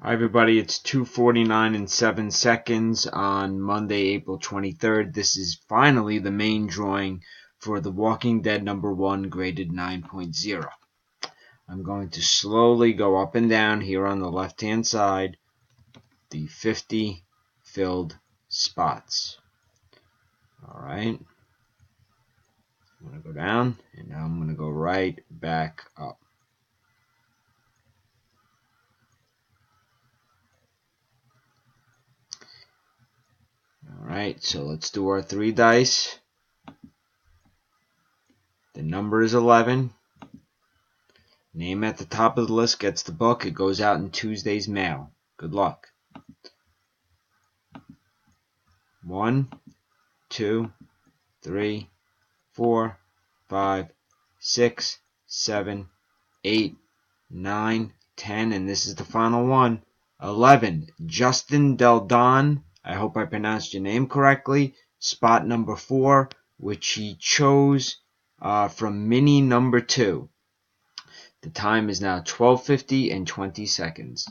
Hi everybody, it's 2:49 and 7 seconds on Monday, April 23rd. This is finally the main drawing for The Walking Dead #1 graded 9.0. I'm going to slowly go up and down here on the left hand side the 50 filled spots. Alright, I'm going to go down and now I'm going to go right back up. Alright, so let's do our 3 dice. The number is 11. Name at the top of the list gets the book. It goes out in Tuesday's mail. Good luck. 1, 2, 3, 4, 5, 6, 7, 8, 9, 10, and this is the final one. 11. Justin Del Don. I hope I pronounced your name correctly. Spot number 4, which he chose from mini number 2. The time is now 12:50 and 20 seconds.